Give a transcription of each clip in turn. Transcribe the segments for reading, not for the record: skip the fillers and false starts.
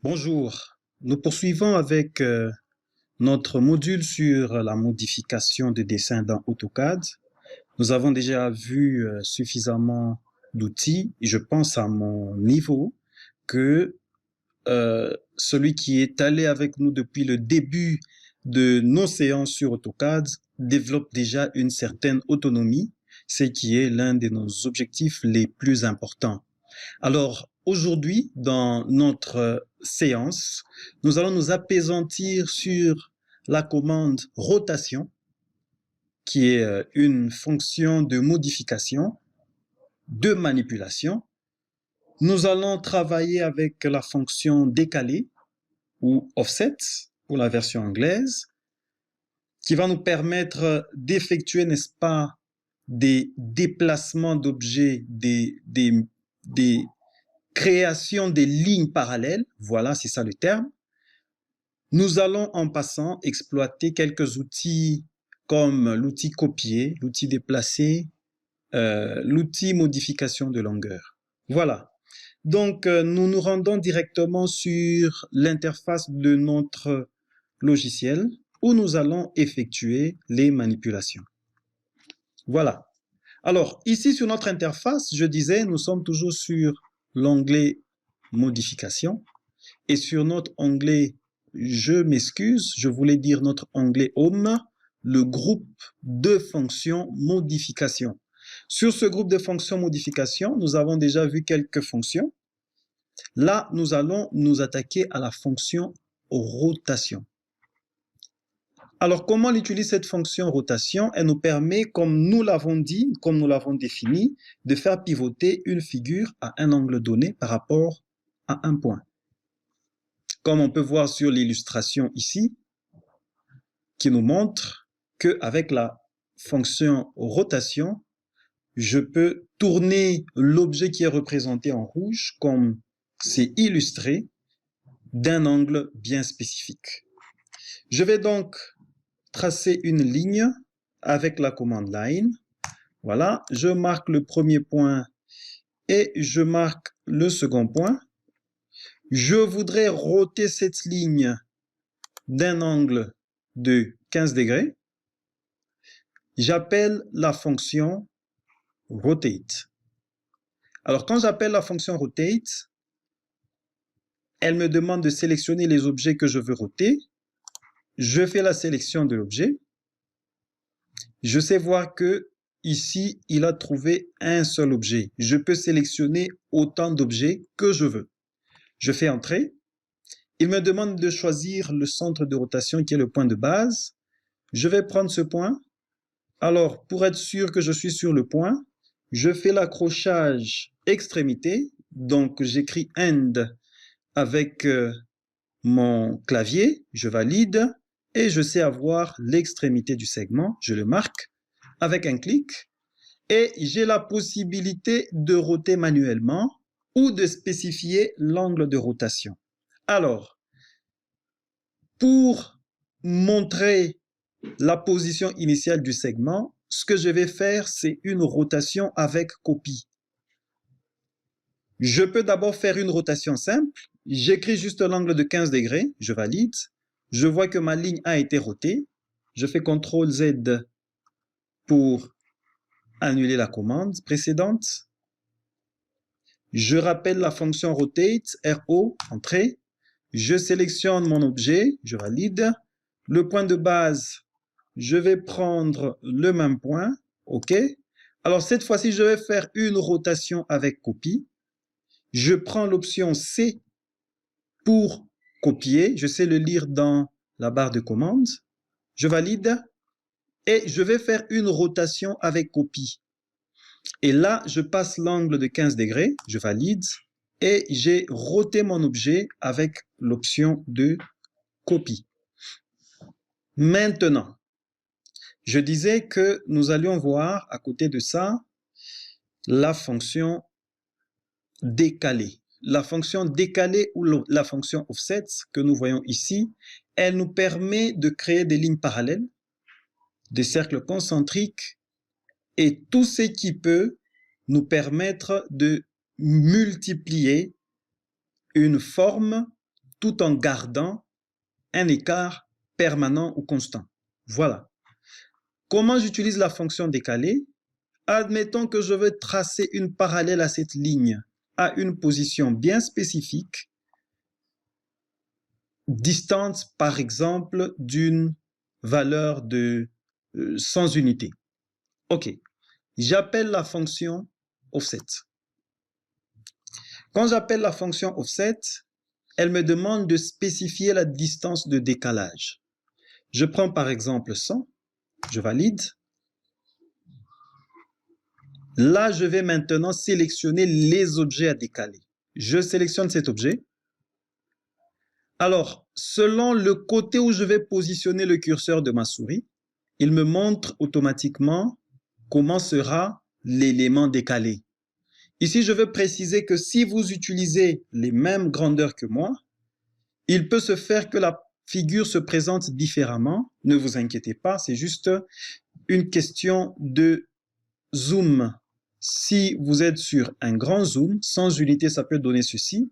Bonjour, nous poursuivons avec notre module sur la modification de dessins dans AutoCAD. Nous avons déjà vu suffisamment d'outils et je pense à mon niveau que celui qui est allé avec nous depuis le début de nos séances sur AutoCAD développe déjà une certaine autonomie, ce qui est l'un de nos objectifs les plus importants. Alors, aujourd'hui, dans notre séance, nous allons nous appesantir sur la commande rotation, qui est une fonction de modification, de manipulation. Nous allons travailler avec la fonction décaler ou offset pour la version anglaise, qui va nous permettre d'effectuer, n'est-ce pas, des déplacements d'objets, des création des lignes parallèles, voilà, c'est ça le terme. Nous allons en passant exploiter quelques outils comme l'outil copier, l'outil déplacer, l'outil modification de longueur. Voilà. Donc, nous nous rendons directement sur l'interface de notre logiciel où nous allons effectuer les manipulations. Voilà. Alors, ici sur notre interface, je disais, nous sommes toujours sur l'onglet modification et sur notre onglet, je m'excuse, je voulais dire notre onglet home, le groupe de fonctions modification. Sur ce groupe de fonctions modification, nous avons déjà vu quelques fonctions. Là, nous allons nous attaquer à la fonction rotation. Alors, comment on utilise cette fonction rotation? Elle nous permet, comme nous l'avons dit, comme nous l'avons défini, de faire pivoter une figure à un angle donné par rapport à un point. Comme on peut voir sur l'illustration ici, qui nous montre qu'avec la fonction rotation, je peux tourner l'objet qui est représenté en rouge, comme c'est illustré, d'un angle bien spécifique. Je vais donc tracer une ligne avec la commande line. Voilà, je marque le premier point et je marque le second point. Je voudrais roter cette ligne d'un angle de 15 degrés. J'appelle la fonction rotate. Alors, quand j'appelle la fonction rotate, elle me demande de sélectionner les objets que je veux roter. Je fais la sélection de l'objet. Je sais voir que ici, il a trouvé un seul objet. Je peux sélectionner autant d'objets que je veux. Je fais entrer. Il me demande de choisir le centre de rotation qui est le point de base. Je vais prendre ce point. Alors, pour être sûr que je suis sur le point, je fais l'accrochage extrémité. Donc, j'écris end avec mon clavier. Je valide et je sais avoir l'extrémité du segment. Je le marque avec un clic et j'ai la possibilité de roter manuellement ou de spécifier l'angle de rotation. Alors, pour montrer la position initiale du segment, ce que je vais faire, c'est une rotation avec copie. Je peux d'abord faire une rotation simple. J'écris juste l'angle de 15 degrés, je valide. Je vois que ma ligne a été rotée. Je fais CTRL Z pour annuler la commande précédente. Je rappelle la fonction rotate, RO, entrée. Je sélectionne mon objet, je valide. Le point de base, je vais prendre le même point, OK. Alors cette fois-ci, je vais faire une rotation avec copie. Je prends l'option C pour copier. Je sais le lire dans la barre de commande. Je valide et je vais faire une rotation avec copie. Et là, je passe l'angle de 15 degrés, je valide et j'ai roté mon objet avec l'option de copie. Maintenant, je disais que nous allions voir à côté de ça la fonction décaler. La fonction décaler ou la fonction offset que nous voyons ici, elle nous permet de créer des lignes parallèles, des cercles concentriques et tout ce qui peut nous permettre de multiplier une forme tout en gardant un écart permanent ou constant. Voilà. Comment j'utilise la fonction décalée? Admettons que je veux tracer une parallèle à cette ligne à une position bien spécifique, distante par exemple d'une valeur de 100 unités. OK, j'appelle la fonction offset. Quand j'appelle la fonction offset, elle me demande de spécifier la distance de décalage. Je prends par exemple 100, je valide. Là, je vais maintenant sélectionner les objets à décaler. Je sélectionne cet objet. Alors, selon le côté où je vais positionner le curseur de ma souris, il me montre automatiquement comment sera l'élément décalé. Ici, je veux préciser que si vous utilisez les mêmes grandeurs que moi, il peut se faire que la figure se présente différemment. Ne vous inquiétez pas, c'est juste une question de zoom. Si vous êtes sur un grand zoom, 100 unités, ça peut donner ceci.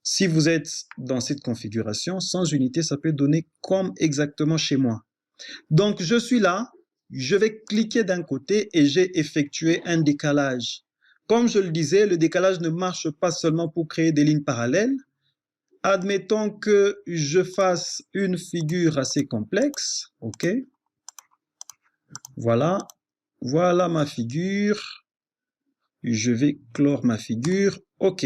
Si vous êtes dans cette configuration, 100 unités, ça peut donner comme exactement chez moi. Donc, je suis là, je vais cliquer d'un côté et j'ai effectué un décalage. Comme je le disais, le décalage ne marche pas seulement pour créer des lignes parallèles. Admettons que je fasse une figure assez complexe. OK. Voilà. Voilà ma figure. Je vais clore ma figure. OK.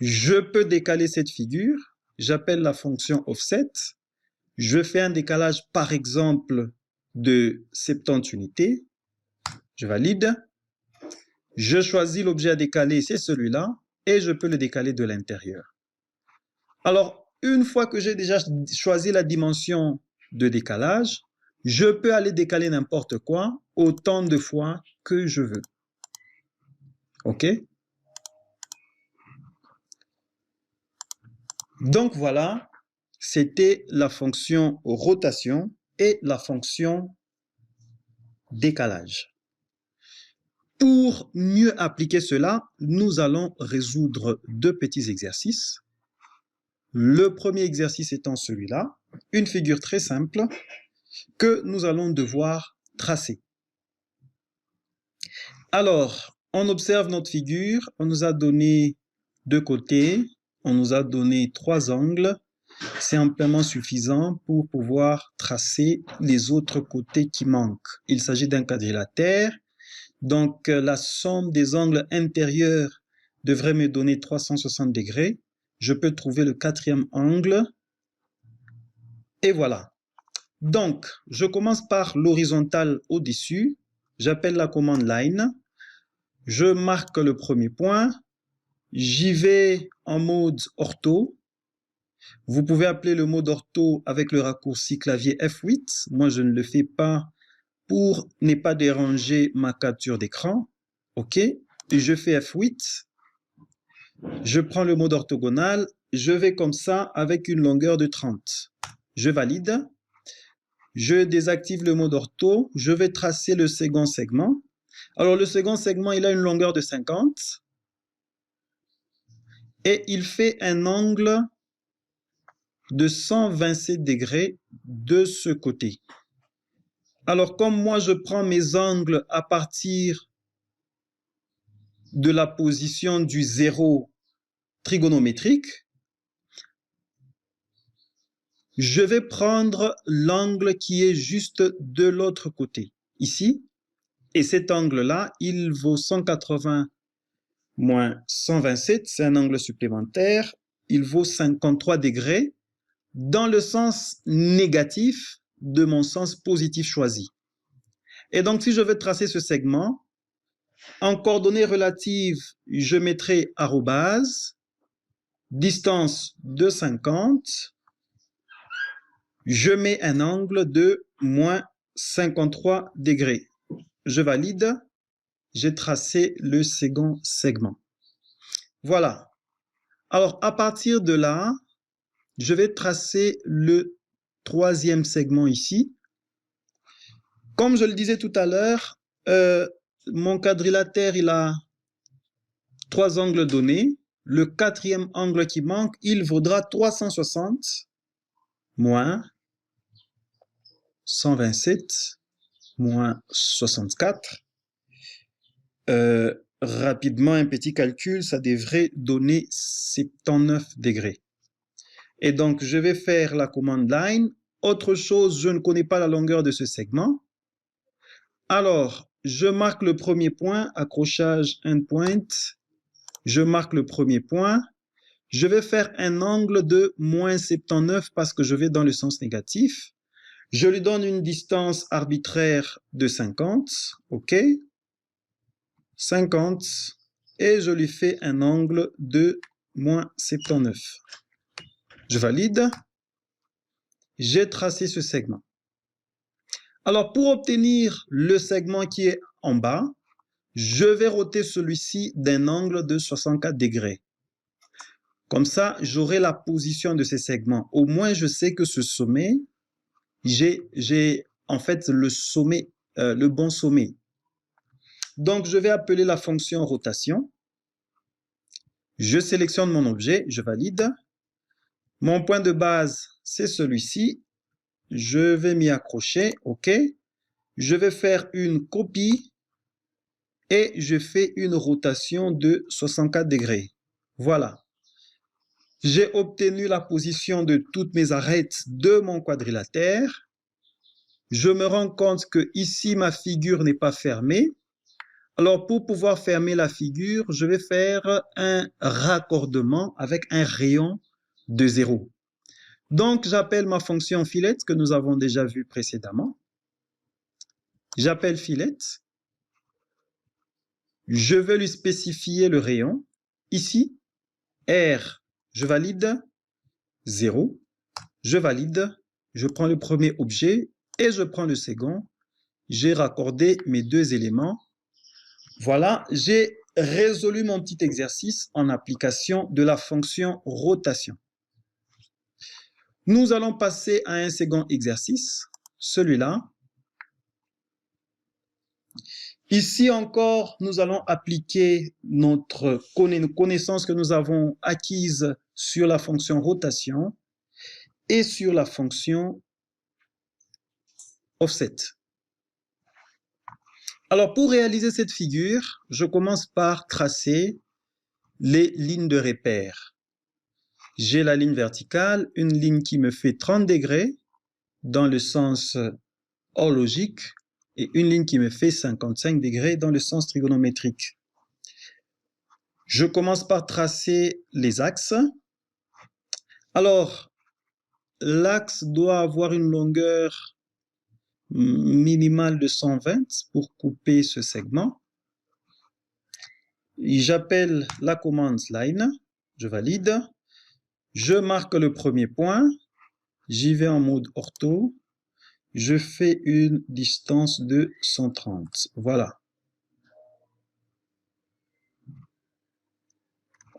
Je peux décaler cette figure. J'appelle la fonction offset. Je fais un décalage, par exemple, de 70 unités. Je valide. Je choisis l'objet à décaler, c'est celui-là, et je peux le décaler de l'intérieur. Alors, une fois que j'ai déjà choisi la dimension de décalage, je peux aller décaler n'importe quoi autant de fois que je veux. OK? Donc voilà, c'était la fonction rotation et la fonction décalage. Pour mieux appliquer cela, nous allons résoudre deux petits exercices. Le premier exercice étant celui-là, une figure très simple que nous allons devoir tracer. Alors, on observe notre figure, on nous a donné deux côtés, on nous a donné trois angles. C'est amplement suffisant pour pouvoir tracer les autres côtés qui manquent. Il s'agit d'un quadrilatère. Donc, la somme des angles intérieurs devrait me donner 360 degrés. Je peux trouver le quatrième angle. Et voilà. Donc, je commence par l'horizontale au-dessus. J'appelle la commande line. Je marque le premier point. J'y vais en mode ortho. Vous pouvez appeler le mode ortho avec le raccourci clavier F8. Moi, je ne le fais pas pour ne pas déranger ma capture d'écran. OK. Et je fais F8. Je prends le mode orthogonal. Je vais comme ça avec une longueur de 30. Je valide. Je désactive le mode ortho. Je vais tracer le second segment. Alors, le second segment, il a une longueur de 50. Et il fait un angle de 127 degrés de ce côté. Alors, comme moi, je prends mes angles à partir de la position du zéro trigonométrique, je vais prendre l'angle qui est juste de l'autre côté, ici. Et cet angle-là, il vaut 180 moins 127, c'est un angle supplémentaire. Il vaut 53 degrés dans le sens négatif de mon sens positif choisi. Et donc, si je veux tracer ce segment, en coordonnées relatives, je mettrai arrobase, distance de 50, je mets un angle de moins 53 degrés. Je valide, j'ai tracé le second segment. Voilà. Alors, à partir de là, je vais tracer le troisième segment ici. Comme je le disais tout à l'heure, mon quadrilatère, il a trois angles donnés. le quatrième angle qui manque, il vaudra 360 moins 127 moins 64. Rapidement, un petit calcul, ça devrait donner 79 degrés. Et donc, je vais faire la commande line. Autre chose, je ne connais pas la longueur de ce segment. Alors, je marque le premier point, accrochage endpoint. Je marque le premier point. Je vais faire un angle de moins 79 parce que je vais dans le sens négatif. Je lui donne une distance arbitraire de 50. OK. 50. Et je lui fais un angle de moins 79. Je valide. J'ai tracé ce segment. Alors, pour obtenir le segment qui est en bas, je vais roter celui-ci d'un angle de 64 degrés. Comme ça, j'aurai la position de ces segments. Au moins, je sais que ce sommet, j'ai en fait le sommet, le bon sommet. Donc, je vais appeler la fonction rotation. Je sélectionne mon objet, je valide. Mon point de base, c'est celui-ci. Je vais m'y accrocher, OK. Je vais faire une copie et je fais une rotation de 64 degrés. Voilà. J'ai obtenu la position de toutes mes arêtes de mon quadrilatère. Je me rends compte que ici, ma figure n'est pas fermée. Alors, pour pouvoir fermer la figure, je vais faire un raccordement avec un rayon de 0. Donc, j'appelle ma fonction fillet que nous avons déjà vue précédemment. J'appelle fillet. Je vais lui spécifier le rayon. Ici, R, je valide 0. Je valide. Je prends le premier objet et je prends le second. J'ai raccordé mes deux éléments. Voilà, j'ai résolu mon petit exercice en application de la fonction rotation. Nous allons passer à un second exercice, celui-là. Ici encore, nous allons appliquer notre connaissance que nous avons acquise sur la fonction rotation et sur la fonction offset. Alors, pour réaliser cette figure, je commence par tracer les lignes de repère. J'ai la ligne verticale, une ligne qui me fait 30 degrés dans le sens horlogique et une ligne qui me fait 55 degrés dans le sens trigonométrique. Je commence par tracer les axes. Alors, l'axe doit avoir une longueur minimale de 120 pour couper ce segment. J'appelle la commande line, je valide. Je marque le premier point, j'y vais en mode ortho. Je fais une distance de 130. Voilà.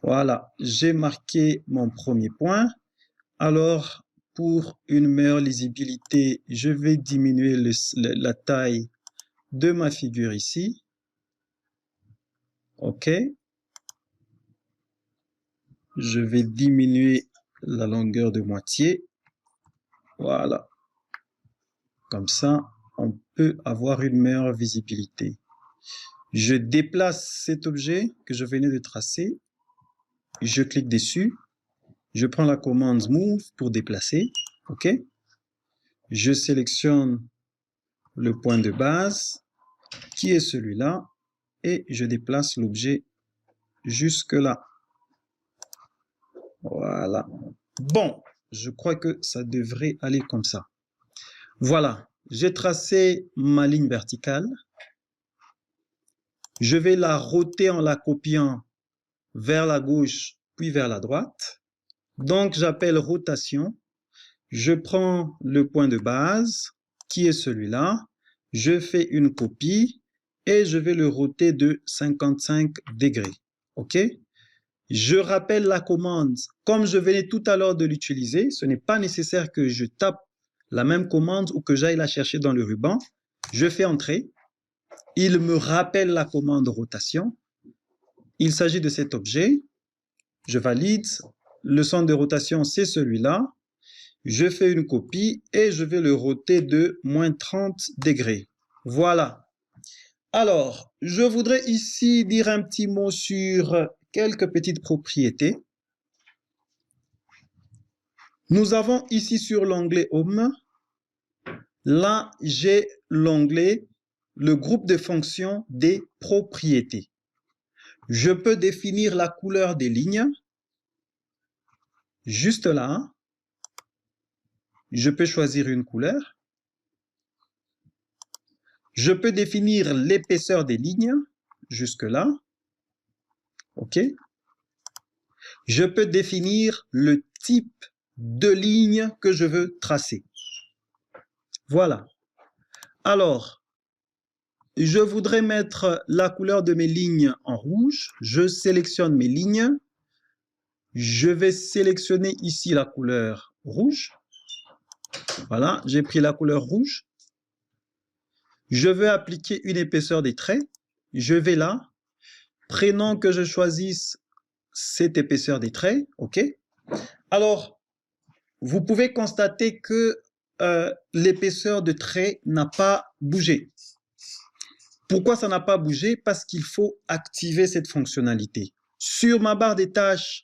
Voilà, j'ai marqué mon premier point. Alors, pour une meilleure lisibilité, je vais diminuer la taille de ma figure ici. OK. Je vais diminuer la longueur de moitié. Voilà. Comme ça, on peut avoir une meilleure visibilité. Je déplace cet objet que je venais de tracer. Je clique dessus. Je prends la commande Move pour déplacer. OK. Je sélectionne le point de base qui est celui-là et je déplace l'objet jusque là. Voilà. Bon, je crois que ça devrait aller comme ça. Voilà, j'ai tracé ma ligne verticale. Je vais la roter en la copiant vers la gauche puis vers la droite. Donc, j'appelle rotation. Je prends le point de base qui est celui-là. Je fais une copie et je vais le roter de 55 degrés. OK? Je rappelle la commande. Comme je venais tout à l'heure de l'utiliser, ce n'est pas nécessaire que je tape la même commande ou que j'aille la chercher dans le ruban. Je fais entrer. Il me rappelle la commande rotation. Il s'agit de cet objet. je valide. Le centre de rotation, c'est celui-là. Je fais une copie et je vais le roter de moins 30 degrés. Voilà. Alors, je voudrais ici dire un petit mot sur quelques petites propriétés. Nous avons ici sur l'onglet Home, là, j'ai l'onglet, le groupe de fonctions des propriétés. Je peux définir la couleur des lignes, juste là. Je peux choisir une couleur. Je peux définir l'épaisseur des lignes, jusque là. OK. Je peux définir le type de ligne que je veux tracer. Voilà. Alors, je voudrais mettre la couleur de mes lignes en rouge. Je sélectionne mes lignes. Je vais sélectionner ici la couleur rouge. Voilà, j'ai pris la couleur rouge. Je veux appliquer une épaisseur des traits. Je vais là. Prénom que je choisisse cette épaisseur des traits. OK. Alors, vous pouvez constater que l'épaisseur de trait n'a pas bougé. Pourquoi ça n'a pas bougé? Parce qu'il faut activer cette fonctionnalité. Sur ma barre des tâches,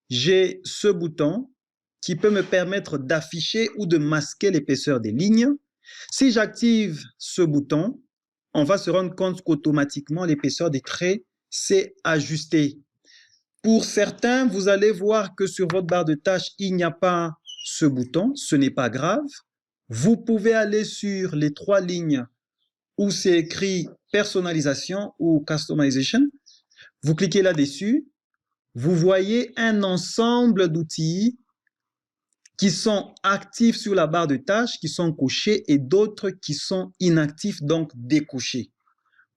j'ai ce bouton qui peut me permettre d'afficher ou de masquer l'épaisseur des lignes. Si j'active ce bouton, on va se rendre compte qu'automatiquement l'épaisseur des traits s'est ajustée. Pour certains, vous allez voir que sur votre barre de tâches, il n'y a pas ce bouton. Ce n'est pas grave. Vous pouvez aller sur les 3 lignes où c'est écrit personnalisation ou customization. Vous cliquez là-dessus. Vous voyez un ensemble d'outils qui sont actifs sur la barre de tâches, qui sont cochés, et d'autres qui sont inactifs, donc décochés.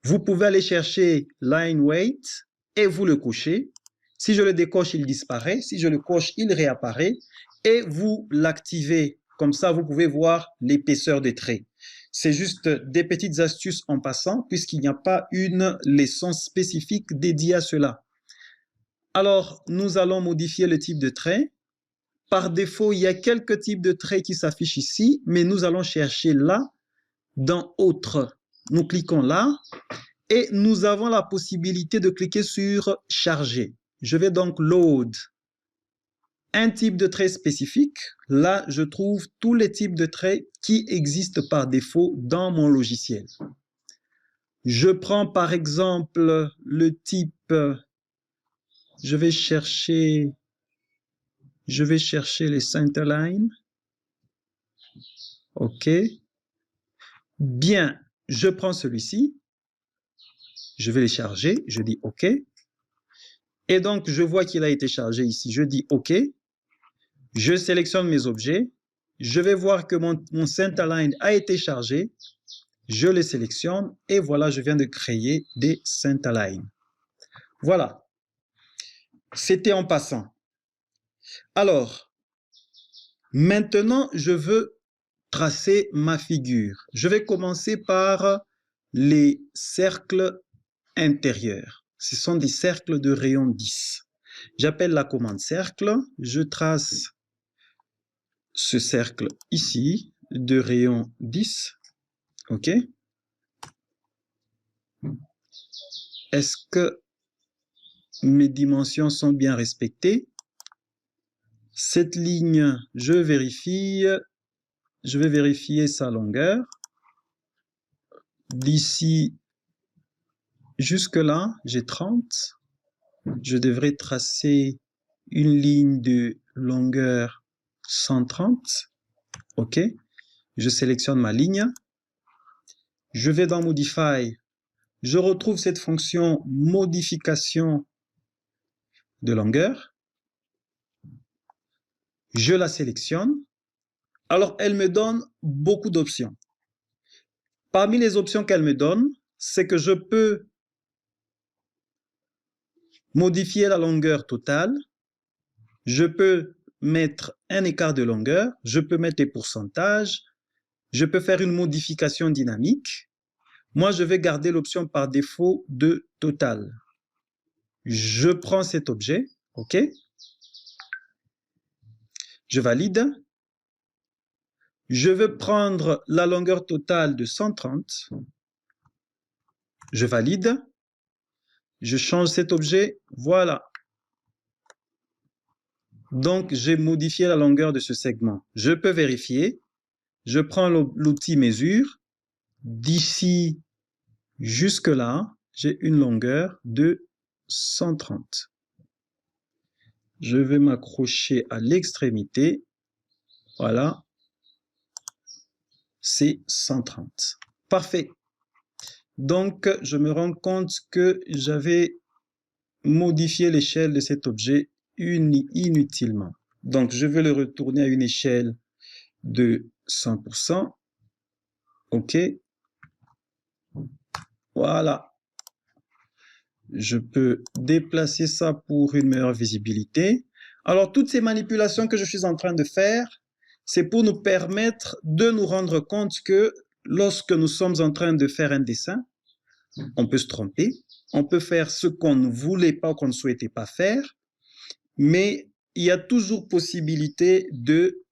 Vous pouvez aller chercher Line Weight et vous le cochez. Si je le décoche, il disparaît. Si je le coche, il réapparaît. Et vous l'activez. Comme ça, vous pouvez voir l'épaisseur des traits. C'est juste des petites astuces en passant, puisqu'il n'y a pas une leçon spécifique dédiée à cela. Alors, nous allons modifier le type de trait. Par défaut, il y a quelques types de traits qui s'affichent ici, mais nous allons chercher là, dans Autres. Nous cliquons là et nous avons la possibilité de cliquer sur Charger. Je vais donc Load un type de trait spécifique. Là, je trouve tous les types de traits qui existent par défaut dans mon logiciel. Je prends par exemple le type, je vais chercher les centerline. OK. Bien, je prends celui-ci. Je vais les charger. Je dis OK. Et donc, je vois qu'il a été chargé ici. Je dis OK. Je sélectionne mes objets. Je vais voir que mon centerline a été chargé. Je les sélectionne. Et voilà, je viens de créer des centerlines. Voilà. C'était en passant. Alors, maintenant, je veux tracer ma figure. Je vais commencer par les cercles intérieurs. Ce sont des cercles de rayon 10. J'appelle la commande cercle. Je trace ce cercle ici de rayon 10. OK. Est-ce que mes dimensions sont bien respectées? Cette ligne, je vais vérifier sa longueur. D'ici jusque là, j'ai 30. Je devrais tracer une ligne de longueur 130. OK. Je sélectionne ma ligne. Je vais dans Modify. Je retrouve cette fonction modification de longueur. Je la sélectionne. Alors, elle me donne beaucoup d'options. Parmi les options qu'elle me donne, c'est que je peux modifier la longueur totale. Je peux mettre un écart de longueur. Je peux mettre des pourcentages. Je peux faire une modification dynamique. Moi, je vais garder l'option par défaut de total. Je prends cet objet. OK? Je valide. Je veux prendre la longueur totale de 130. Je valide. Je change cet objet. Voilà. Donc, j'ai modifié la longueur de ce segment. Je peux vérifier. Je prends l'outil mesure. D'ici jusque là, j'ai une longueur de 130. Je vais m'accrocher à l'extrémité. Voilà. C'est 130. Parfait. Donc, je me rends compte que j'avais modifié l'échelle de cet objet inutilement. Donc, je vais le retourner à une échelle de 100%. OK. Voilà. Je peux déplacer ça pour une meilleure visibilité. Alors, toutes ces manipulations que je suis en train de faire, c'est pour nous permettre de nous rendre compte que lorsque nous sommes en train de faire un dessin, on peut se tromper, on peut faire ce qu'on ne voulait pas, qu'on ne souhaitait pas faire, mais il y a toujours possibilité de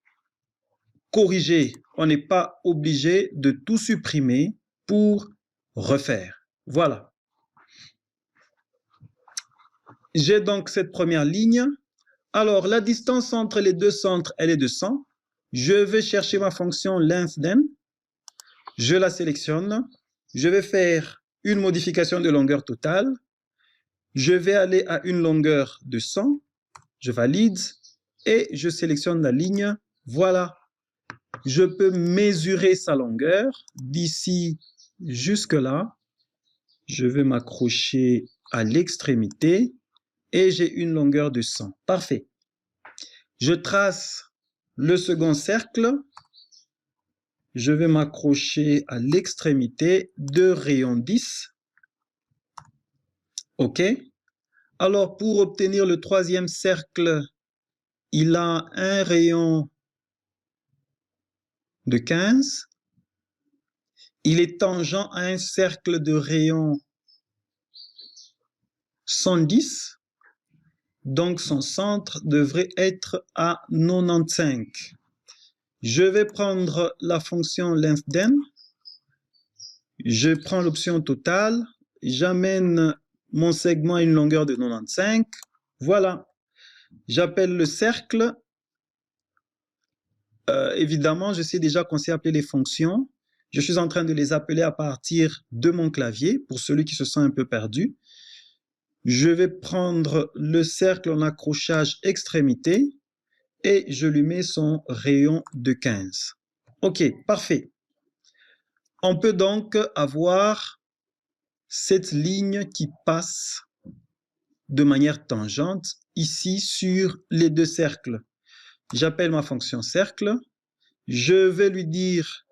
corriger. On n'est pas obligé de tout supprimer pour refaire. Voilà. J'ai donc cette première ligne. Alors, la distance entre les deux centres, elle est de 100. Je vais chercher ma fonction length_den. Je la sélectionne. Je vais faire une modification de longueur totale. Je vais aller à une longueur de 100. Je valide et je sélectionne la ligne. Voilà. Je peux mesurer sa longueur d'ici jusque là. Je vais m'accrocher à l'extrémité et j'ai une longueur de 100. Parfait. Je trace le second cercle. Je vais m'accrocher à l'extrémité de rayon 10. OK. Alors, pour obtenir le troisième cercle, il a un rayon de 15. Il est tangent à un cercle de rayon 110. Donc, son centre devrait être à 95. Je vais prendre la fonction length_den. Je prends l'option totale. J'amène mon segment à une longueur de 95. Voilà. J'appelle le cercle. Évidemment, je sais déjà qu'on sait appeler les fonctions. Je suis en train de les appeler à partir de mon clavier, pour celui qui se sent un peu perdu. Je vais prendre le cercle en accrochage extrémité et je lui mets son rayon de 15. OK, parfait. On peut donc avoir cette ligne qui passe de manière tangente ici sur les deux cercles. J'appelle ma fonction cercle. Je vais lui dire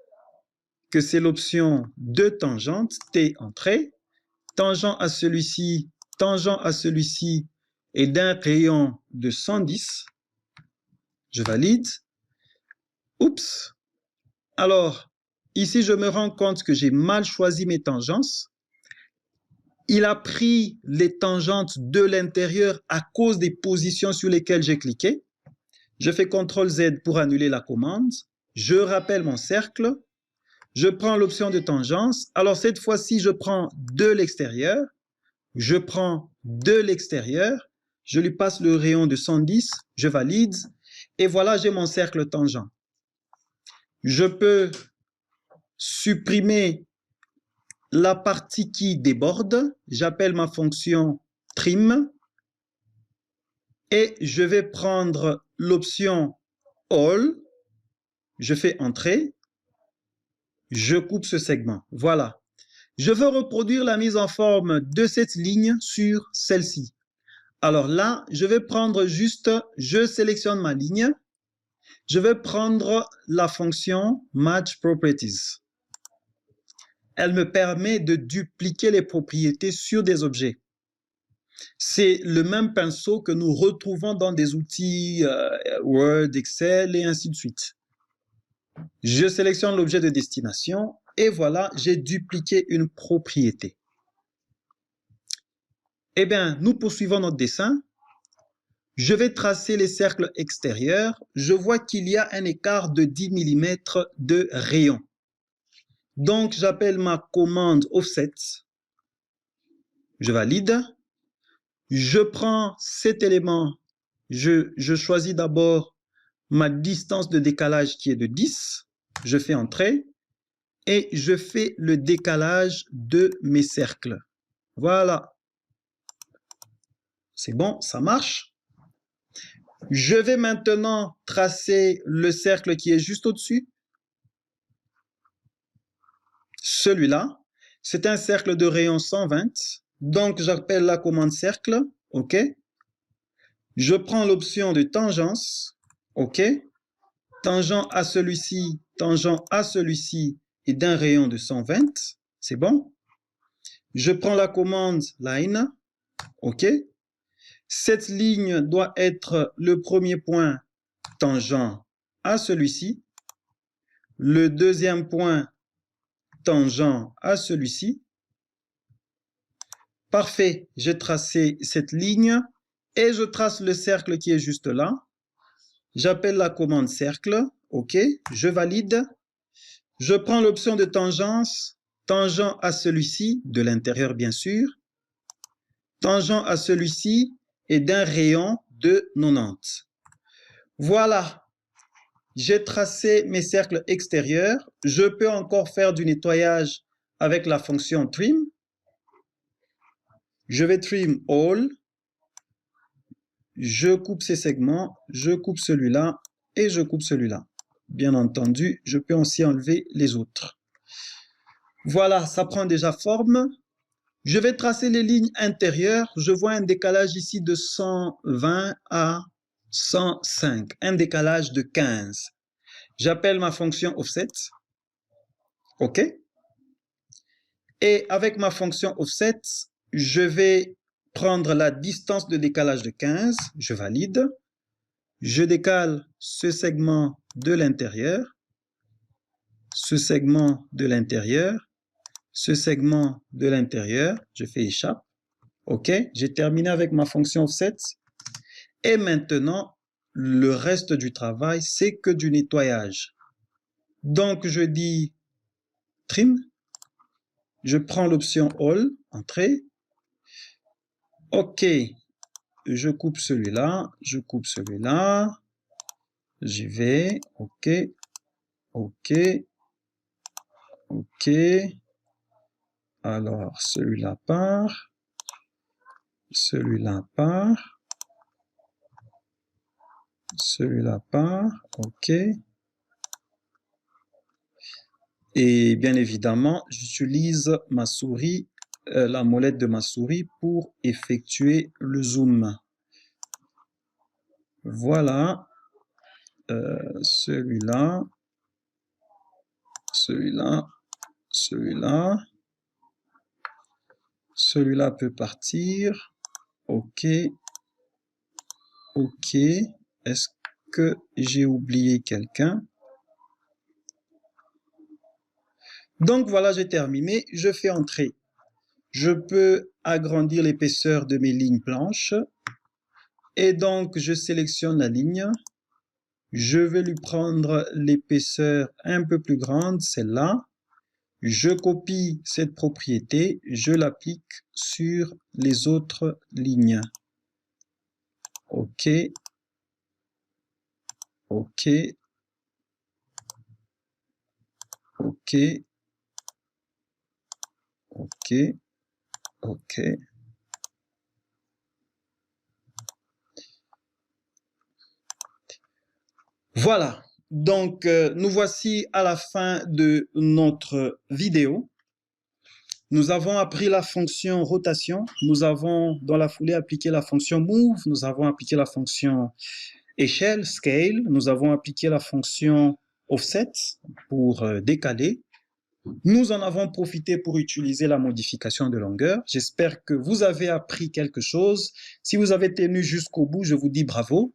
que c'est l'option de tangente, T entrée, tangent à celui-ci et d'un rayon de 110. Je valide. Oups. Alors, ici, je me rends compte que j'ai mal choisi mes tangences. Il a pris les tangentes de l'intérieur à cause des positions sur lesquelles j'ai cliqué. Je fais CTRL-Z pour annuler la commande. Je rappelle mon cercle. Je prends l'option de tangence. Alors, cette fois-ci, je prends de l'extérieur. Je prends de l'extérieur. Je lui passe le rayon de 110. Je valide. Et voilà, j'ai mon cercle tangent. Je peux supprimer la partie qui déborde. J'appelle ma fonction trim. Et je vais prendre l'option All. Je fais Entrée. Je coupe ce segment. Voilà. Je veux reproduire la mise en forme de cette ligne sur celle-ci. Alors là, je vais prendre juste, je sélectionne ma ligne. Je vais prendre la fonction Match Properties. Elle me permet de dupliquer les propriétés sur des objets. C'est le même pinceau que nous retrouvons dans des outils Word, Excel et ainsi de suite. Je sélectionne l'objet de destination et voilà, j'ai dupliqué une propriété. Eh bien, nous poursuivons notre dessin. Je vais tracer les cercles extérieurs. Je vois qu'il y a un écart de 10 mm de rayon. Donc, j'appelle ma commande offset. Je valide. Je prends cet élément. Je choisis d'abord ma distance de décalage qui est de 10. Je fais entrer et je fais le décalage de mes cercles. Voilà. C'est bon, ça marche. Je vais maintenant tracer le cercle qui est juste au-dessus. Celui-là, c'est un cercle de rayon 120. Donc, j'appelle la commande cercle. OK. Je prends l'option de tangence. OK. Tangent à celui-ci est d'un rayon de 120. C'est bon. Je prends la commande line. OK. Cette ligne doit être le premier point tangent à celui-ci. Le deuxième point tangent à celui-ci. Parfait, j'ai tracé cette ligne et je trace le cercle qui est juste là. J'appelle la commande cercle, OK, je valide. Je prends l'option de tangence, tangent à celui-ci, de l'intérieur bien sûr. Tangent à celui-ci est d'un rayon de 90. Voilà, j'ai tracé mes cercles extérieurs. Je peux encore faire du nettoyage avec la fonction trim. Je vais trim all. Je coupe ces segments, je coupe celui-là et je coupe celui-là. Bien entendu, je peux aussi enlever les autres. Voilà, ça prend déjà forme. Je vais tracer les lignes intérieures. Je vois un décalage ici de 120 à 105, un décalage de 15. J'appelle ma fonction offset. OK. Et avec ma fonction offset, je vais prendre la distance de décalage de 15. Je valide. Je décale ce segment de l'intérieur, ce segment de l'intérieur, ce segment de l'intérieur. Je fais échappe. OK. J'ai terminé avec ma fonction offset. Et maintenant, le reste du travail, c'est que du nettoyage. Donc, je dis trim. Je prends l'option all, entrée. OK. Je coupe celui-là, je coupe celui-là. J'y vais. OK. OK. OK. Alors, celui-là part. Celui-là part. Celui-là part. OK. Et bien évidemment, j'utilise ma souris, la molette de ma souris pour effectuer le zoom. Voilà. Celui-là. Celui-là. Celui-là. Celui-là peut partir. OK. OK. Est-ce que j'ai oublié quelqu'un? Donc voilà, j'ai terminé. Je fais entrer. Je peux agrandir l'épaisseur de mes lignes blanches. Et donc, je sélectionne la ligne. Je vais lui prendre l'épaisseur un peu plus grande, celle-là. Je copie cette propriété, je l'applique sur les autres lignes. OK. OK. OK. OK. OK. Voilà. Donc, nous voici à la fin de notre vidéo. Nous avons appris la fonction rotation. Nous avons, dans la foulée, appliqué la fonction move. Nous avons appliqué la fonction échelle, scale. Nous avons appliqué la fonction offset pour décaler. Nous en avons profité pour utiliser la modification de longueur. J'espère que vous avez appris quelque chose. Si vous avez tenu jusqu'au bout, je vous dis bravo.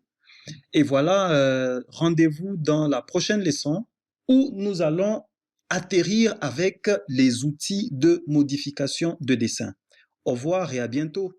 Et voilà, rendez-vous dans la prochaine leçon où nous allons atterrir avec les outils de modification de dessin. Au revoir et à bientôt.